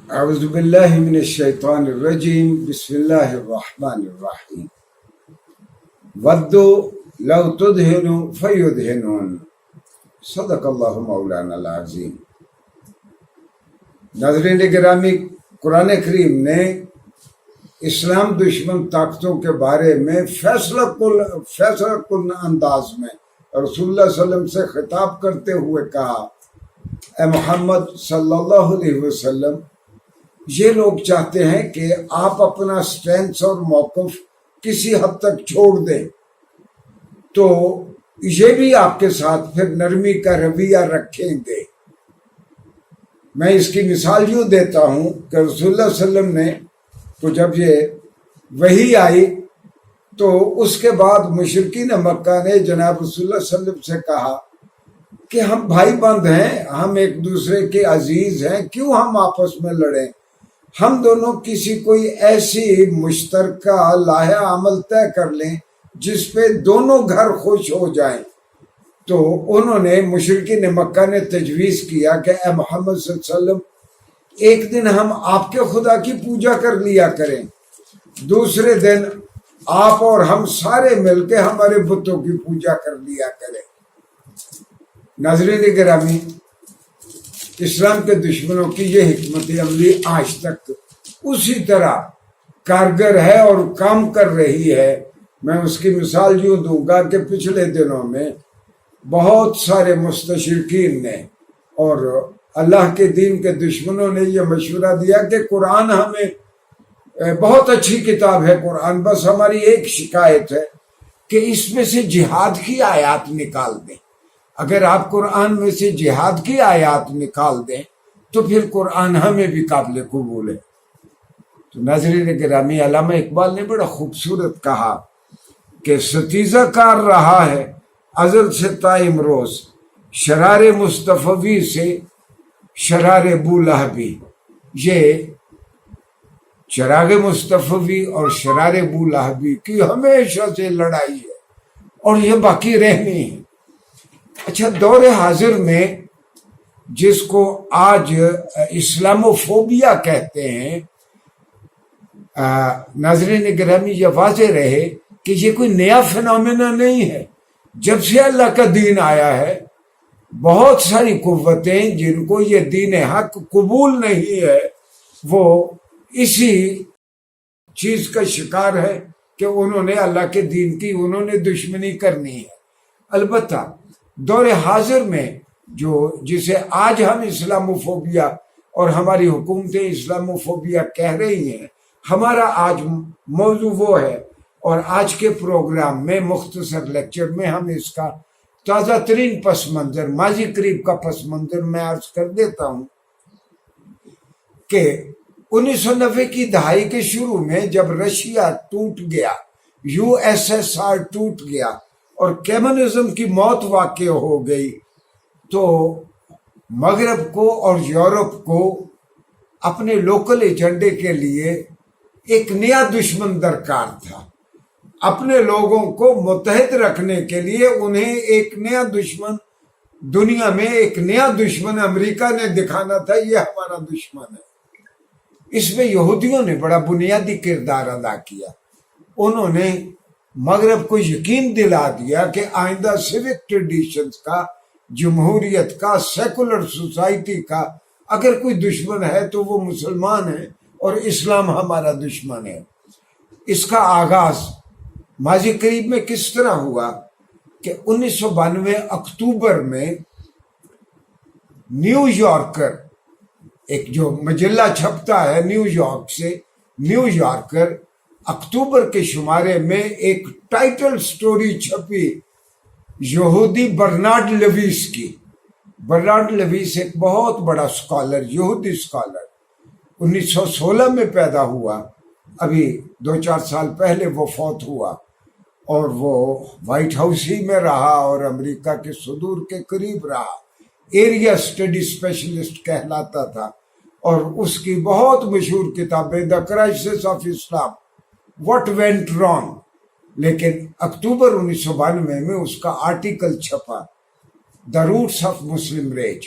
اعوذ باللہ من الشیطان الرجیم بسم اللہ الرحمن الرحیم ودو لو تدہن فیدہنون صدق اللہ مولانا العظیم۔ ناظرین گرامی، قرآن کریم نے اسلام دشمن طاقتوں کے بارے میں فیصلہ کن انداز میں رسول اللہ صلی اللہ علیہ وسلم سے خطاب کرتے ہوئے کہا، اے محمد صلی اللہ علیہ وسلم، یہ لوگ چاہتے ہیں کہ آپ اپنا سٹینس اور موقف کسی حد تک چھوڑ دیں، تو یہ بھی آپ کے ساتھ پھر نرمی کا رویہ رکھیں گے۔ میں اس کی مثال یوں دیتا ہوں کہ رسول اللہ صلی اللہ علیہ وسلم نے تو جب یہ وحی آئی تو اس کے بعد مشرکین مکہ نے جناب رسول اللہ صلی اللہ علیہ وسلم سے کہا کہ ہم بھائی بند ہیں، ہم ایک دوسرے کے عزیز ہیں، کیوں ہم آپس میں لڑیں؟ ہم دونوں کسی کوئی ایسی مشترکہ لاحہ عمل طے کر لیں جس پہ دونوں گھر خوش ہو جائیں۔ تو انہوں نے مشرکین مکہ نے تجویز کیا کہ اے محمد صلی اللہ علیہ وسلم، ایک دن ہم آپ کے خدا کی پوجا کر لیا کریں، دوسرے دن آپ اور ہم سارے مل کے ہمارے بتوں کی پوجا کر لیا کریں۔ ناظرین گرامی، اسلام کے دشمنوں کی یہ حکمت عملی آج تک اسی طرح کارگر ہے اور کام کر رہی ہے۔ میں اس کی مثال یوں دوں گا کہ پچھلے دنوں میں بہت سارے مستشرقین نے اور اللہ کے دین کے دشمنوں نے یہ مشورہ دیا کہ قرآن ہمیں بہت اچھی کتاب ہے قرآن، بس ہماری ایک شکایت ہے کہ اس میں سے جہاد کی آیات نکال دیں۔ اگر آپ قرآن میں سے جہاد کی آیات نکال دیں تو پھر قرآن ہمیں بھی قابل قبول ہے۔ تو ناظرین گرامی، علامہ اقبال نے بڑا خوبصورت کہا کہ ستیزہ کار رہا ہے ازل سے تا امروز، شرار مصطفی سے شرار بولہبی۔ یہ چراغ مصطفی اور شرار بولہبی کی ہمیشہ سے لڑائی ہے اور یہ باقی رہنی ہے۔ اچھا، دور حاضر میں جس کو آج اسلاموفوبیا کہتے ہیں، ناظرین گرامی یہ واضح رہے کہ یہ کوئی نیا فنومینا نہیں ہے۔ جب سے اللہ کا دین آیا ہے، بہت ساری قوتیں جن کو یہ دین حق قبول نہیں ہے وہ اسی چیز کا شکار ہے کہ انہوں نے اللہ کے دین کی دشمنی کرنی ہے۔ البتہ دور حاضر میں جسے آج ہم اسلاموفوبیا اور ہماری حکومتیں اسلاموفوبیا کہہ رہی ہیں، ہمارا آج موضوع وہ ہے، اور آج کے پروگرام میں مختصر لیکچر میں ہم اس کا تازہ ترین پس منظر، ماضی قریب کا پس منظر میں عرض کر دیتا ہوں کہ 1990 کی دہائی کے شروع میں جب رشیا ٹوٹ گیا، USSR ٹوٹ گیا اور کمیونزم کی موت واقع ہو گئی، تو مغرب کو اور یورپ کو اپنے لوکل ایجنڈے کے لیے ایک نیا دشمن درکار تھا۔ اپنے لوگوں کو متحد رکھنے کے لیے انہیں ایک نیا دشمن دنیا میں، ایک نیا دشمن امریکہ نے دکھانا تھا، یہ ہمارا دشمن ہے۔ اس میں یہودیوں نے بڑا بنیادی کردار ادا کیا۔ انہوں نے مغرب کو یقین دلا دیا کہ آئندہ سیوک ٹریڈیشنز کا، جمہوریت کا، سیکولر سوسائٹی کا اگر کوئی دشمن ہے تو وہ مسلمان ہے اور اسلام ہمارا دشمن ہے۔ اس کا آغاز ماضی قریب میں کس طرح ہوا کہ 1992 اکتوبر میں نیو یارکر، ایک جو مجلہ چھپتا ہے نیو یارک سے، نیو یارکر، اکتوبر کے شمارے میں ایک ٹائٹل سٹوری چھپی یہودی برنارڈ لیویس کی۔ برنارڈ لیویس ایک بہت بڑا سکالر، یہودی سکالر، 1916 میں پیدا ہوا، ابھی 2-4 سال پہلے وہ فوت ہوا، اور وہ وائٹ ہاؤس ہی میں رہا اور امریکہ کے صدور کے قریب رہا، ایریا اسٹڈی اسپیشلسٹ کہلاتا تھا، اور اس کی بہت مشہور کتابیں the crisis of Islam, what went wrong. لیکن اکتوبر 1992 میں اس کا آرٹیکل چھپا، the roots of Muslim raise.